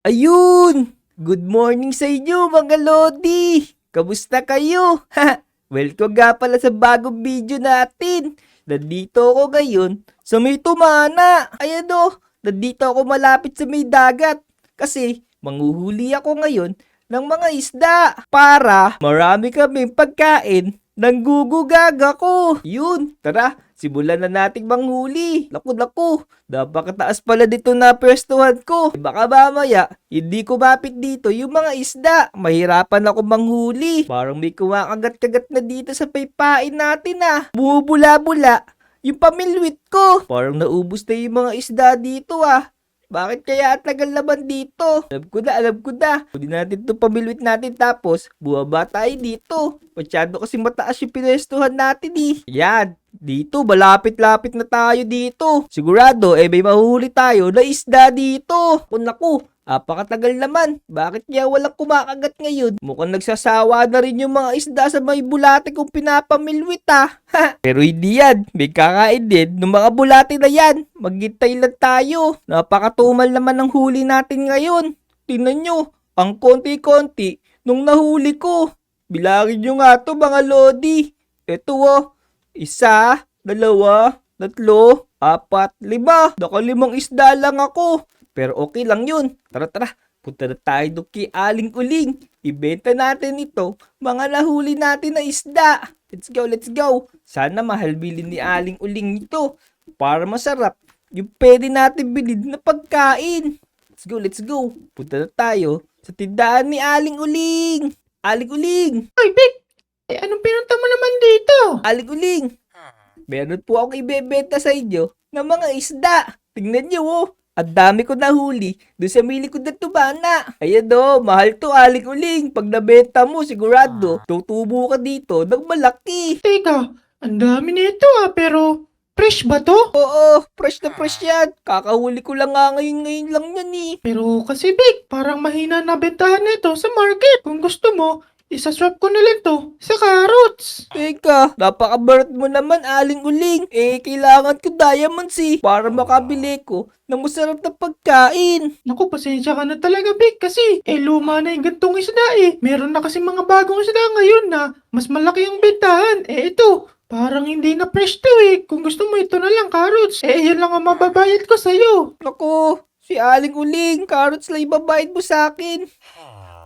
Ayun! Good morning sa inyo mga Lodi! Kamusta kayo? Welcome nga pala sa bagong video natin. Nandito ako ngayon sa may tumana. Ayan o, nandito ako malapit sa may dagat. Kasi manghuhuli ako ngayon ng mga isda para marami kaming pagkain ng gugugaga ko. Yun, tara, simulan na nating manghuli. Naku, napakataas pala dito na pwestuhan ko. Baka mamaya, hindi ko mapit dito yung mga isda. Mahirapan ako manghuli. Parang may kumakagat-kagat na dito sa paypain natin ah. Bumubula-bula yung pamilwit ko. Parang naubos na yung mga isda dito ah. Bakit kaya at tagal naman dito? Alam ko na. Pwede natin itong pamilwit natin tapos buwaba tayo dito. Masyado kasi mataas yung pinestuhan natin eh. Yan. Dito, malapit-lapit na tayo dito. Sigurado, may mahuhuli tayo na isda dito. Naku, apakatagal naman. Bakit kaya walang kumakagat ngayon? Mukhang nagsasawa na rin yung mga isda sa may bulate kong pinapamilwit ah. Pero hindi yan. May kakain din ng mga bulate na yan. Maghintay lang tayo. Napakatumal naman ng huli natin ngayon. Tingnan nyo, ang konti-konti nung nahuli ko. Bilangin nyo nga to mga Lodi. Ito oh. 1, 2, 3, 4, 5. Nakalimang isda lang ako. Pero okay lang yun. Tara. Punta na tayo doon kay Aling Uling. Ibenta natin ito. Mga nahuli natin na isda. Let's go. Sana mahal bilhin ni Aling Uling ito. Para masarap. Yung pwede natin bilhin na pagkain. Let's go. Punta na tayo sa tindahan ni Aling Uling. Aling Uling. Ay, Vic! Anong pinunta mo naman dito? Aling Uling. Meron po akong ibebenta sa inyo ng mga isda. Tingnan nyo oh. Ang dami ko nahuli doon sa may likod na tubana. Ayan o, mahal to Aling Uling. Pag nabenta mo, sigurado, tutubo ka dito ng malaki. Teka, ang dami nito pero fresh ba to? Oo, fresh na fresh yan. Kakahuli ko lang nga ngayon lang yan eh. Pero kasi Vic, parang mahina na bentahan nito sa market. Kung gusto mo, isaswap ko na lang to sa carrots. Teka, napaka-bird mo naman Aling Uling. Kailangan ko diamonds eh. Para makabili ko ng masarap na pagkain. Naku, pasensya ka na talaga Vic kasi luma na yung gantong isda eh. Meron na kasi mga bagong isda ngayon na mas malaki ang bentahan. Ito, parang hindi na fresh to eh. Kung gusto mo ito na lang carrots. Yan lang ang mababayad ko sa'yo. Naku, si Aling Uling, carrots lang ibabayad mo sa akin.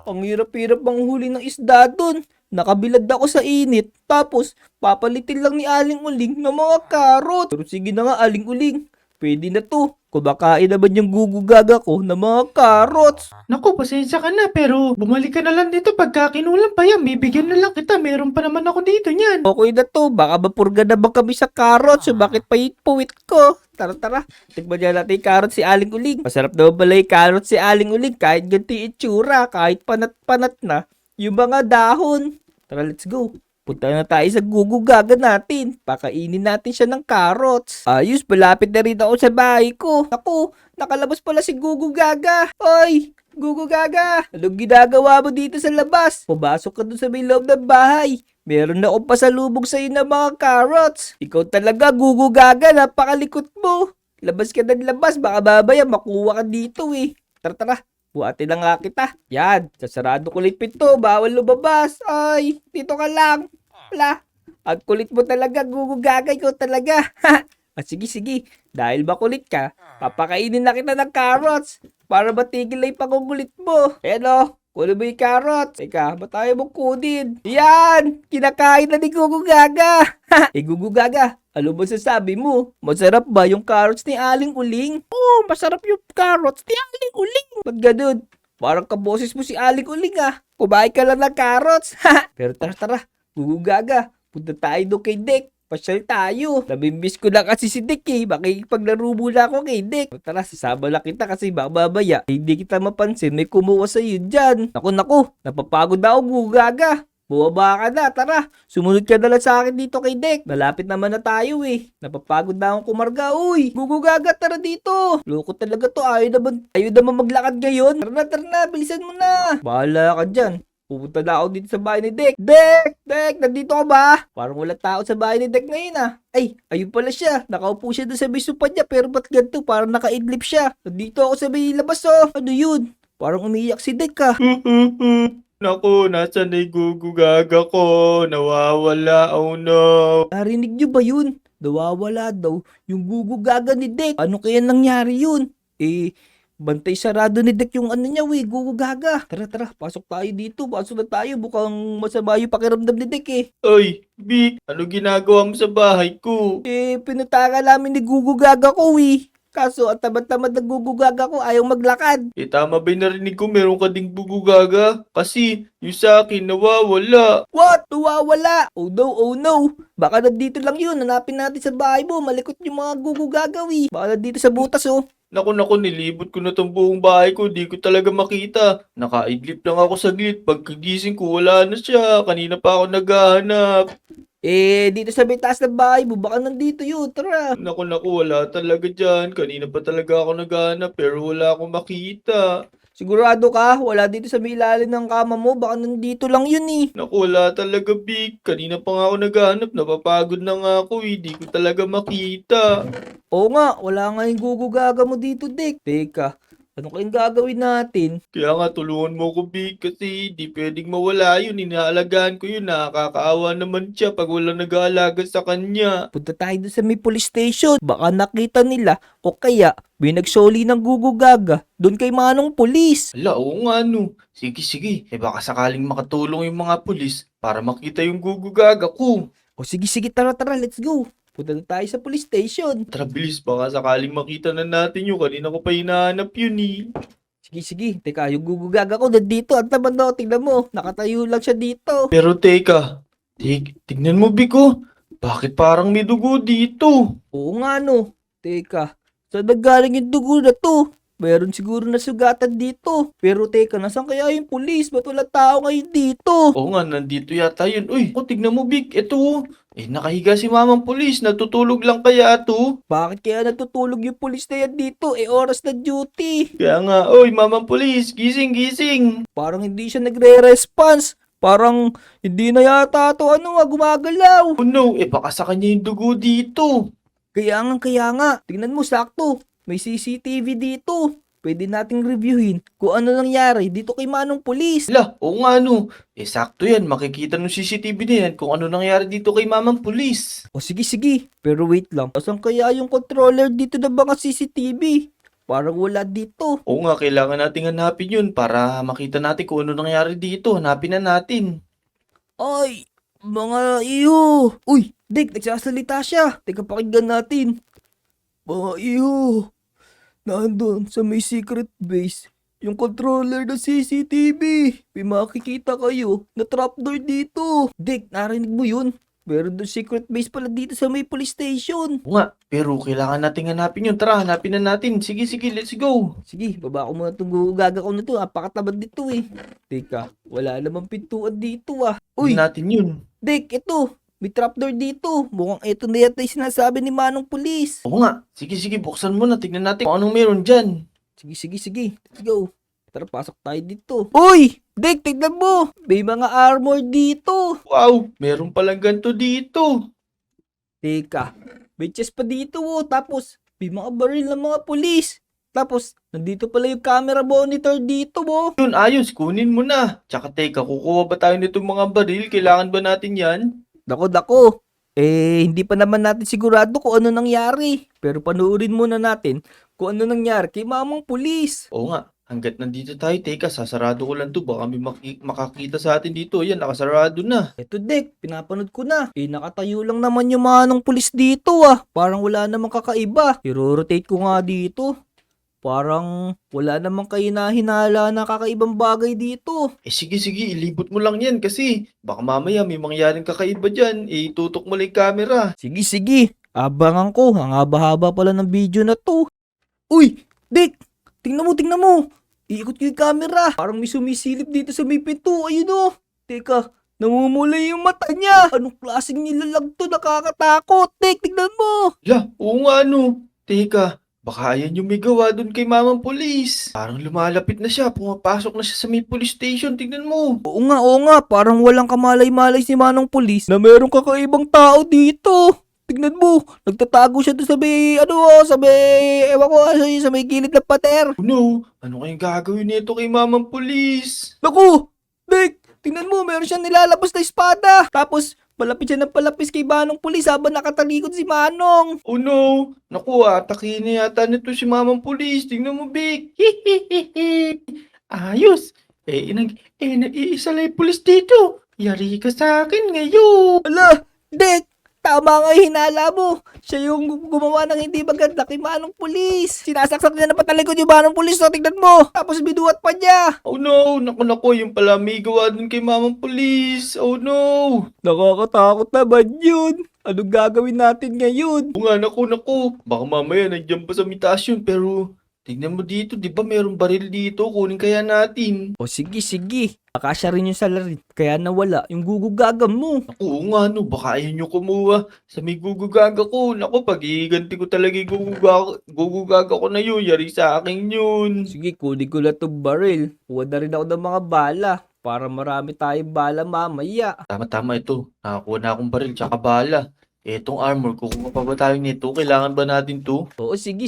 Ang hirap-hirap ang huli ng isda dun. Nakabilad ako sa init. Tapos, papalitin lang ni Aling Uling ng mga karot. Pero sige na nga, Aling Uling. Pwede na to. Kumakain naman yung gugugaga ko ng mga karots. Naku, pasensya ka na pero bumalik ka na lang dito pagka kinulang pa yan. Bibigyan na lang kita. Meron pa naman ako dito niyan. Okay na to. Baka mapurga na ba kami sa karots? So bakit pait-puwit ko? Tara. Tikman niya natin yung carrots si Aling Uling. Masarap daw pala yung carrots si Aling Uling. Kahit ganito yung itsura. Kahit panat-panat na. Yung mga dahon. Tara, let's go. Punta na tayo sa gugugaga natin. Pakainin natin siya ng carrots. Ayos, malapit na rin ako sa bahay ko. Naku, nakalabas pala si Gugugaga. Oy, Gugugaga, anong ginagawa mo dito sa labas? Pumasok ka dun sa may loob ng bahay. Meron na akong pasalubong sa'yo ng mga carrots. Ikaw talaga, Gugugaga, napakalikot mo. Labas ka ng labas, baka babaya makuha ka dito eh. Tara. Buhatin na nga kita. Yan, sasarado ko ulit pinto. Bawal lumabas. Ay, dito ka lang. Wala. Ang kulit mo talaga, Gugugaga. Ikaw talaga. Sige. Dahil makulit ka, papakainin na kita ng carrots para matigil na yung pangungulit mo. Ayan o, kunin mo yung carrots. Teka, ba't tayo mong kunin? Yan! Kinakain na ni Gugugaga. Gugugaga, ano ba sasabi mo? Masarap ba yung carrots ni Aling Uling? Oo, masarap yung carrots ni Aling Uling. Ba't ganun? Parang kaboses mo si Aling Uling ah. Kumain ka lang ng carrots. Pero tara. Gugugaga, punta tayo doon kay Dek. Pasyal tayo. Namimbis ko lang kasi si Dick eh. Makikipaglaro muna ako kay Dick. Tara, sasama lang kita kasi baka babaya. Hindi kita mapansin. May kumuha sa'yo dyan. Naku. Napapagod na ako, Gugaga. Bumaba ka na, tara. Sumunod ka na lang sa akin dito kay Dick. Malapit naman na tayo eh. Napapagod na akong kumarga. Uy, Gugugaga, tara dito. Loko talaga to. Ayaw naman maglakad ngayon. Tara na. Bilisan mo na. Bahala ka dyan. Pupunta na ako dito sa bahay ni Dek. Dek, nandito ka ba? Parang wala tao sa bahay ni Dek ngayon ah. Ay, ayun pala siya. Nakaupo siya doon sa may sopa niya pero ba't ganito? Parang nakaidlip siya. Nandito ako sa may labas oh. Ano yun? Parang umiiyak si Dick ah. Naku, nasaan na yung gugugaga ko? Nawawala, oh no. Narinig niyo ba yun? Nawawala daw yung gugugaga ni Dick. Ano kaya nangyari yun? Bantay sarado ni Dick yung ano niya, gugugaga. Tara, pasok tayo dito. Pasok na tayo. Mukhang masama yung pakiramdam ni Dick eh. Oy, Vic, ano ginagawa mo sa bahay ko? Pinutaka namin ni gugugaga ko eh. Kaso ang tamad-tamad na gugugaga ko ayaw maglakad. Tama ba yung narinig ko meron ka ding gugugaga? Kasi yung sa akin nawawala. What? Nawawala? Oh no, oh no. Baka nandito lang yun. Hanapin natin sa bahay mo. Malikot yung mga gugugagawi. Baka nandito sa butas oh. Naku, nilibot ko na tong buong bahay ko. Di ko talaga makita. Nakaidlip lang ako saglit. Pagkagising ko, wala na siya. Kanina pa ako naghahanap. Dito sa may taas ng bahay mo. Baka nandito yun. Tara. Naku, wala talaga dyan. Kanina pa talaga ako naghahanap pero wala akong makita. Sigurado ka? Wala dito sa may ilalim ng kama mo. Baka nandito lang yun eh. Naku, wala talaga, Big. Kanina pa nga ako naghahanap. Napapagod na nga ako eh. Di ko talaga makita. Oo nga. Wala nga yung gugugaga mo dito, Dick. Teka. Ano kayong gagawin natin? Kaya nga, tulungan mo ko, Big. Kasi di pwedeng mawala yun. Inaalagaan ko yun. Nakakaawa naman siya pag wala nag-aalaga sa kanya. Punta tayo doon sa may police station. Baka nakita nila o kaya may nagsoli ng gugugaga doon kay manong pulis. Ala, oo nga no. Sige. Baka sakaling makatulong yung mga pulis para makita yung gugugaga ko. O sige, tara, let's go. Punta na tayo sa police station. Tara, bilis. Baka sakaling makita na natin yun. Kanina ko pa hinahanap yun eh. Sige. Teka, yung gugugaga ko nandito. Ang tamad na, tingnan mo. Nakatayo lang siya dito. Pero teka. Tignan mo, Biko. Bakit parang may dugo dito? Oo nga no. Teka, saan naggaling yung dugo na to? Meron siguro na sugatan dito. Pero teka, nasan kaya yung pulis? Ba't wala tao ngayon dito? Oo nga, nandito yata yun. Uy, tignan mo, Big. Ito. Nakahiga si mamang pulis. Natutulog lang kaya ito. Bakit kaya natutulog yung pulis na yan dito? Oras na duty. Kaya nga, oy, mamang pulis. Gising. Parang hindi siya nagre-response. Parang hindi na yata ito gumagalaw. Oh no, baka sa kanya yung dugo dito. Kaya nga. Tingnan mo, sakto. May CCTV dito. Pwede nating reviewin kung ano nangyari dito kay manong pulis. Ala, oo nga no. Sakto yan. Makikita ng CCTV na yan kung ano nangyari dito kay mamang pulis. O sige. Pero wait lang. Asan kaya yung controller dito ng mga CCTV? Parang wala dito. Oo nga, kailangan nating hanapin yun para makita natin kung ano nangyari dito. Hanapin na natin. Ay, mga iyo. Uy, Dick, nagsasalita siya. Teka, pakinggan natin. Mga iyo. Nandun sa may secret base. Yung controller ng CCTV. May makikita kayo na trapdoor dito. Dick, narinig mo yun? Meron doon secret base pala dito sa may police station. Oo nga, pero kailangan nating hanapin yun. Tara, hanapin na natin. Sige, let's go. Sige, baba ko muna itong gugaga ko na to. Napakatabad dito eh. Teka, wala namang pintuan dito ah. Uy, Uy, natin yun. Dick, ito. May trapdoor dito. Mukhang ito na yata yung sinasabi ni manong pulis. Oo nga. Sige, buksan mo na. Tignan natin kung anong meron dyan. Sige. Let's go. Tara, pasok tayo dito. Uy! Dick, tignan mo! May mga armor dito. Wow, meron palang ganito dito. Teka, may chest pa dito oh. Tapos, may mga baril ng mga pulis. Tapos, nandito pala yung camera monitor dito mo. Yun, ayos. Kunin mo na. Tsaka teka, kukuha ba tayo nitong mga baril? Kailangan ba natin yan? Dako. Hindi pa naman natin sigurado kung ano nangyari. Pero panoorin muna natin kung ano nangyari kay mamang pulis. Oo nga. Hanggat nandito tayo, teka, sasarado ko lang to. Baka may makakita sa atin dito. Ayan, nakasarado na. Eto Dick, pinapanood ko na. Nakatayo lang naman yung manong pulis dito ah. Parang wala namang kakaiba. I-rotate ko nga dito. Parang wala namang kahinahinala na kakaibang bagay dito. Sige, ilibot mo lang yan kasi baka mamaya may mangyaring kakaiba dyan. Tutok mo lang yung camera. Sige. Abangan ko. Ang haba-haba pala ng video na to. Uy! Dick! Tingnan mo! Iikot ko yung camera. Parang may sumisilip dito sa may pinto. Ayun o. Teka, namumulay yung mata niya. Anong klaseng nilalag to? Nakakatakot. Dick, tingnan mo. La, oo nga no. Teka, baka ayan yung may gawa dun kay mamang pulis. Parang lumalapit na siya. Pumapasok na siya sa may police station. Tignan mo. Oo nga. Parang walang kamalay-malay si manong pulis na merong kakaibang tao dito. tignan mo. Nagtatago siya doon sa may, sa may, ewan ko, sa may gilid ng pader. Oh no, ano kayang gagawin nito kay mamang pulis? Naku! Dick! Tingnan mo, meron siyang nilalabas na espada. Tapos, palapit siya ng palapis kay Manong Pulis habang nakatalikod si Manong. Oh no, naku, atakin na yata nito si mamang pulis. Tingnan mo, Vic. Ayos. Nag-iisa lang yung pulis dito. Yari ka sa akin ngayon. Ala! Dick! Tama nga yung hinala mo. Siya yung gumawa ng hindi maganda kay Manong Pulis. Sinasaksak niya na patalikod yung Manong Pulis. So, tignan mo. Tapos binuhat pa niya. Oh no, naku, yung pala may gawa dun kay mamang pulis. Oh no. Nakakatakot naman yun. Anong gagawin natin ngayon? Oo nga, naku. Baka mamaya nandiyan pa sa mitaas yun, pero tignan mo dito, di ba merong baril dito? Kunin kaya natin. O sige. Akasya rin yung salarin. Kaya nawala yung gugugagam mo. Naku, oo nga, no, baka ayaw nyo kumuha sa may gugugaga ko. Naku, pag iiganti ko talaga yung gugugaga ko na yun, yari sa akin yun. Sige, kunin ko na itong baril. Kuha na rin ako ng mga bala. Para marami tayong bala mamaya. Tama ito. Nakakuha na akong baril tsaka bala. Etong armor, kukuha pa ba tayo nito? Kailangan ba natin to? Oo, sige.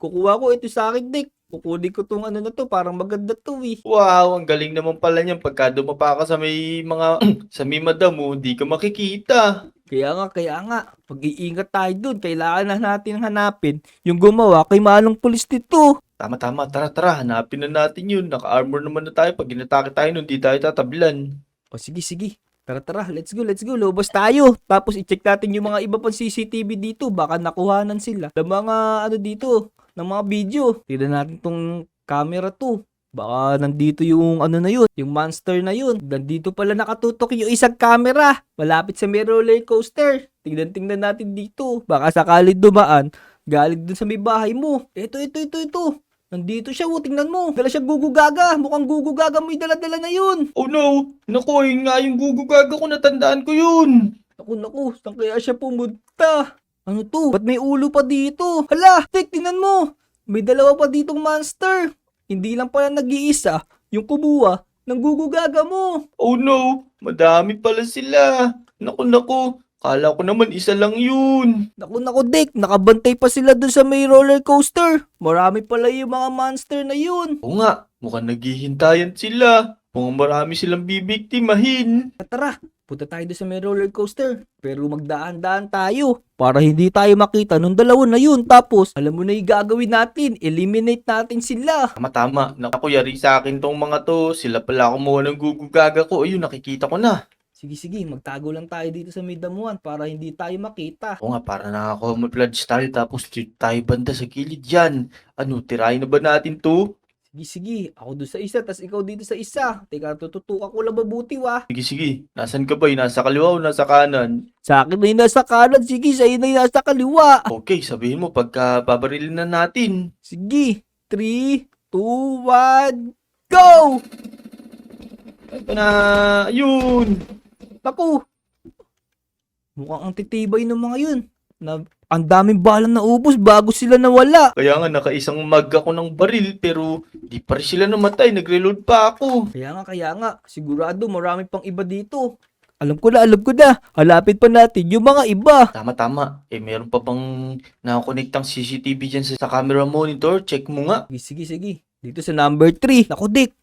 Kukuha ko ito sa akin, Dick. Kukunin ko tong na to. Parang maganda to eh. Wow, ang galing naman pala niyan. Pagka dumapa ka sa may mga, sa may madam mo, di ka makikita. Kaya nga. Pag-iingat tayo dun. Kailangan na natin hanapin yung gumawa kay Manong Pulis dito. Tama, tara, hanapin na natin yun. Naka-armor naman na tayo. Pag inatake tayo nun, di tayo tatablan. O sige. Tara, let's go. Lobos tayo. Tapos i-check natin yung mga iba pang CCTV dito. Baka nakuhanan sila ng mga dito, ng mga video. Tignan natin tong camera to. Baka nandito yung na yun, yung monster na yun. Nandito pala nakatutok yung isang camera. Malapit sa may roller coaster. Tingnan natin dito. Baka sakali dumaan, galing dun sa may bahay mo. Ito. Nandito siya, tingnan mo. Dala siya gugugaga. Mukhang gugugaga mo yung dala-dala na yun. Oh no! Naku, yun nga yung gugugaga ko, natandaan ko yun! Naku, saan kaya siya pumunta? Ano to? Ba't may ulo pa dito? Hala, tingnan mo. May dalawa pa ditong monster. Hindi lang pala nag-iisa yung kumuha ng gugugaga mo. Oh no! Madami pala sila! Naku! Kala ko naman isa lang yun! Naku, Dick. Nakabantay pa sila dun sa may roller coaster. Marami pala yung mga monster na yun. Oo nga, mukhang naghihintayan sila. Mukhang marami silang bibiktimahin. Tara, punta tayo dun sa may roller coaster. Pero magdaan-daan tayo para hindi tayo makita nung dalawa na yun. Tapos, alam mo na yung gagawin natin. Eliminate natin sila. Tama. Naku, yari sa akin tong mga to. Sila pala kumuha ng gugugaga ko. Ayun, nakikita ko na. Sige, magtago lang tayo dito sa may damuhan para hindi tayo makita. Oo nga, para nakakamuflage tayo tapos dito tayo banda sa gilid yan. Ano, tirahin na ba natin to? Sige, ako doon sa isa, tas ikaw dito sa isa. Teka, tututukan ko lang mabuti wa. Sige. Nasaan ka ba? Nasa kaliwa o nasa kanan? Sa akin na yung nasa kanan, sige, sa iyo na yung nasa kaliwa. Okay, sabihin mo pagka babarilin na natin. Sige, 3, 2, 1, go! Ito na, yun! Naku! Mukhang ang titibay ng mga yun. Ang daming balang naubos bago sila nawala. Kaya nga, nakaisang mag ako ng baril pero di pa rin sila namatay. Nagreload pa ako. Kaya nga. Sigurado marami pang iba dito. Alam ko na. Halapit pa natin yung mga iba. Tama. Meron pa bang nakakonektang CCTV dyan sa camera monitor? Check mo nga. Sige. Dito sa number 3. Naku, Dick.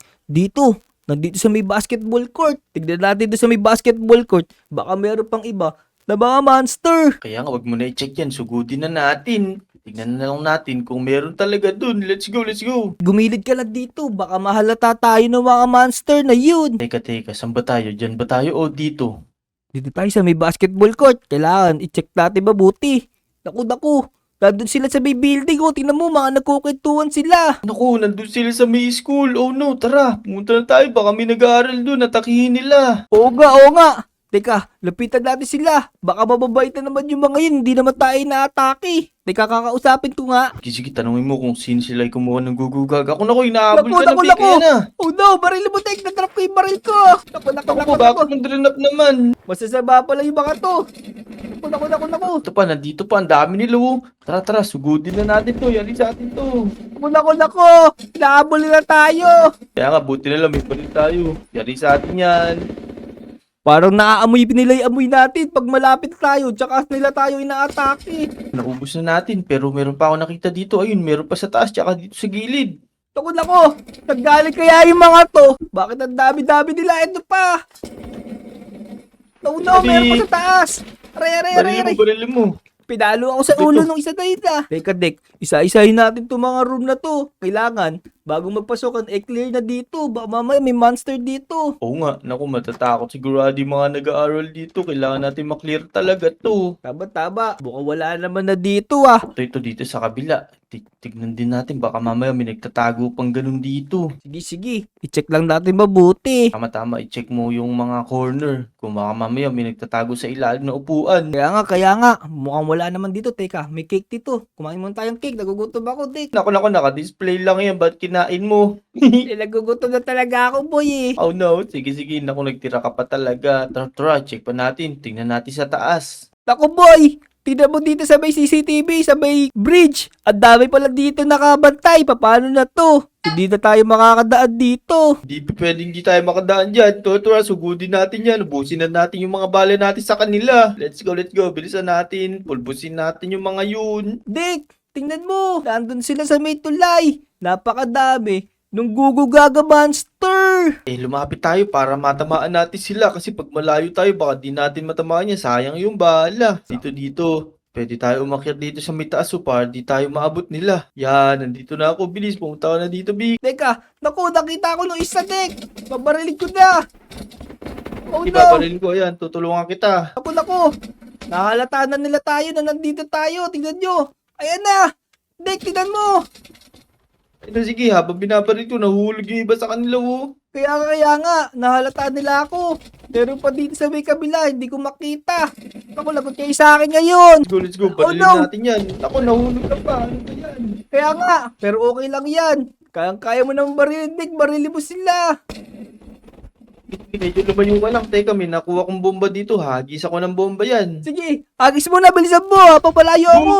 Nandito sa may basketball court. Tignan natin doon sa may basketball court. Baka meron pang iba na mga monster. Kaya nga, wag mo na i-check yan. Sugudin na natin. Tignan na lang natin kung meron talaga dun. Let's go. Gumilid ka lang dito. Baka mahalata tayo ng mga monster na yun. Teka. Saan ba tayo? Diyan ba tayo o dito? Dito tayo sa may basketball court. Kailangan i-check natin mabuti. Naku. Nandun sila sa may building. Tingnan mo, mga nagkukwentuhan sila. Naku, nandun sila sa may school. Oh no, tara. Pumunta na tayo. Baka may nag-aaral dun. Atakihin nila. Oo nga. Teka, lapitan natin sila. Baka mababait na naman yung mga yun. Hindi naman tayo na-atake. Teka, kakausapin ko nga. Sige, tanungin mo kung sino sila yung kumuha ng gugugag. Ako inaabol ka Naku. na, Kaya na. Oh no, baril mo, Tek. Natrap ko yung baril ko. Naku, bakit mong drenap naman? Masasaba pala yung mga to. Naku. Ito pa, nandito pa. Ang dami nila, oh. Tara, sugudin na natin to. Yali sa atin to. Naku. Nahabol na tayo. Kaya nga, buti na lang may baril tayo. Yali sa atin yan. Parang naaamoy nila yung amoy natin pag malapit tayo, tsaka nila tayo ina-atake. Naubos na natin, pero meron pa ako nakita dito. Ayun, meron pa sa taas, tsaka dito sa gilid. Takot ako! Naggalit kaya yung mga to? Bakit ang dami-dami nila? Ito pa! Nauna, meron pa sa taas! Aray! Barili mo. Pinalo ako sa ulo nung isa na ita. Teka, Dek. Isa-isahin natin itong mga room na to. Kailangan, bago magpasokan, clear na dito. Baka mamaya may monster dito. Oo nga, naku, matatakot sigurado yung mga nag-aaral dito. Kailangan natin maklear talaga to. Taba. Mukhang wala naman na dito ah. Ito dito sa kabila. Tignan din natin, baka mamaya may nagtatago pang ganun dito. Sige. I-check lang natin mabuti. Tama, i-check mo yung mga corner. Kung baka mamaya may nagtatago sa ilalim na upuan. Kaya nga. Mukhang wala naman dito. Teka, may cake dito. Kumain muna tayong cake. Nagugutom ako, Dek. Naku, naka-display lang yan. Ba't kinain mo? Nagugutom na talaga ako, boy eh. Oh no, sige. Naku, nagtira ka pa talaga. Tara, check pa natin. Tingnan natin sa taas. Naku, boy! Tingnan mo dito sa may CCTV, sa may bridge. Ang dami pala dito nakabantay. Paano na to? Hindi na tayo makakadaan dito. Hindi tayo makadaan dyan. Tara, sugudin natin yan. Ubusin na natin yung mga bala natin sa kanila. Let's go. Bilisan natin. Pulbusin natin yung mga yun. Dick, tingnan mo. Nandun sila sa may tulay. Napakadami. Nung gugugaga monster. Lumapit tayo para matamaan natin sila. Kasi pag malayo tayo, baka di natin matamaan niya. Sayang yung bala. Dito. Pwede tayo umakyat dito sa may taas para di tayo maabot nila. Yan, nandito na ako. Bilis, pumunta ka na dito, Big. Teka, naku, nakita ko nung isa, Dick. Babarilig ko na. Oh no. Ibabaril ko, yan. Tutulungan kita. Naku. Nahalata na nila tayo na nandito tayo. Tingnan nyo. Ayan na. Dick, tingnan mo. Ito, sige, habang binabaril ko, nahuhulog yung iba sa kanila, oh. Kaya nga, nahalata nila ako. Meron pa dito sa may kabila, hindi ko makita. Ako, lagot kayo sa akin ngayon. Let's go. Oh, Barilin no. natin yan. Ako, nahulog na pa. Ano ba yan? Kaya nga, pero okay lang yan. Kaya mo naman barilin, Dick, barilin mo sila. Medyo lumayo ka lang. Teka, may nakuha kong bomba dito. Hagis ako ng bomba yan. Sige, agis mo na, bilisan mo, papalayo ako.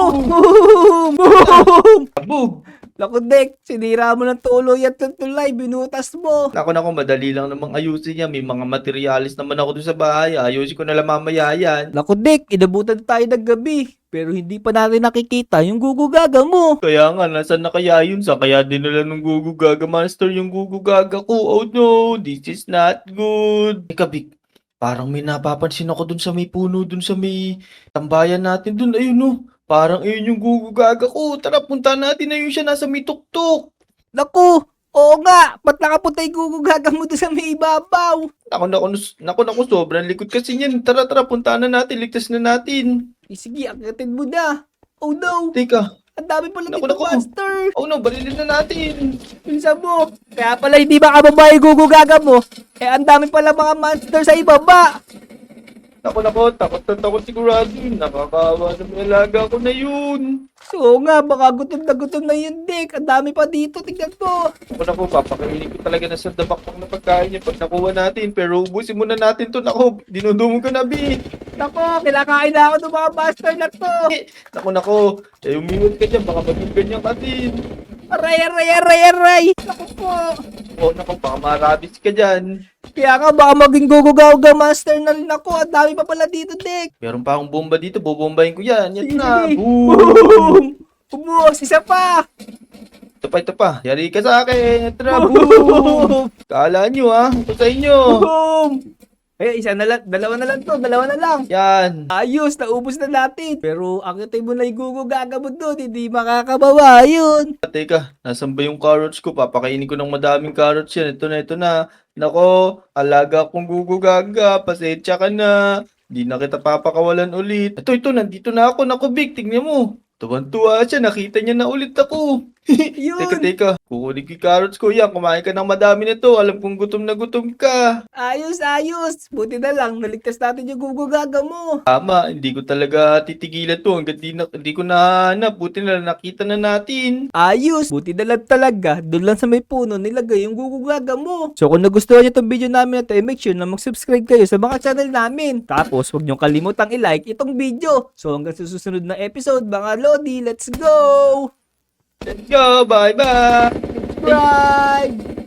Boom! Abog! Naku, Dick, sinira mo ng tuloy at ng tulay, binutas mo. Naku, madali lang namang ayusin niya. May mga materialis naman ako doon sa bahay. Ayusin ko na lang mamaya yan. Naku, Dick, inabutan tayo ng gabi. Pero hindi pa natin nakikita yung gugugaga mo. Kaya nga, nasan na kaya yun? Sa kaya dinala ng gugugaga monster yung gugugaga ko. Oh no, this is not good. Teka, Vic, parang may napapansin ako dun sa may puno, dun sa may tambayan natin dun. Ayun no, parang ayun yung gugugaga ko. Tara, punta natin. Ayun siya, nasa may tuktok. Naku, oo nga, ba't nakapunta yung gugugaga mo doon sa may ibabaw? Naku, sobrang likod kasi yan. Tara, punta na natin. Ligtas na natin. Sige, akitin mo na. Oh no, Teka, ang dami pala Naku, dito, naku. monster. oh no, barilin na natin. Bilisan mo. Kaya pala hindi makababa yung gugugaga mo. Ang dami pala mga monster sa ibaba. Naku, takot sigurado. Nakakaawa na may alaga ko na yun. Oo nga, baka gutom na yun, Dick. Ang dami pa dito, tignan mo. Naku, papakainin ko talaga na sa dabakpak na pagkain niya pag nakuha natin. Pero ubusin muna natin to. Naku, dinudumog ka na, Bi. Naku, kinakain na ako ng mga monster na to. Naku. Umiwat ka dyan. Baka maging ganyan ka din. Aray. Naku po. Naku, baka marabis ka dyan. Kaya nga, baka maging gugugaga monster na rin ako. Ang dami pa pala dito, Dick. Meron pa akong bomba dito. Bobombahin ko yan. Yan na. Sige. Boom. Boom! Umuos, isa pa! Ito pa. Yari ka sa akin. Tara, boom. Kala nyo, ha? Ito sa inyo. Boom! Isa na lang, dalawa na lang. Yan. Ayos, naubos na natin. Pero akitin mo na yung gugugaga mo doon, hindi makakabawa yun. Teka, nasan ba yung carrots ko? Papakainin ko ng madaming carrots yan. Ito na. Nako, alaga kong gugugaga. Pasensya ka na. Di na kita papakawalan ulit. Ito, nandito na ako. Nako, Big, tingnan mo. Tuwan-tuwa siya, nakita niya na ulit ako. Yun. Teka, kukunin ko yung carrots ko. Yan, kumain ka ng madami na to. Alam kong gutom na gutom ka. Ayos. Buti na lang, naligtas natin yung gugugaga mo. Tama, hindi ko talaga titigilan to hanggang hindi ko nahanap. Buti na lang, nakita na natin. Ayos, buti na lang talaga. Doon lang sa may puno, nilagay yung gugugaga mo. So kung nagustuhan nyo itong video namin na ito, make sure na mag-subscribe kayo sa mga channel namin. Tapos, huwag nyo kalimutang i-like itong video. So hanggang sa susunod na episode, mga Lodi, let's go! Let's go, bye-bye! Subscribe!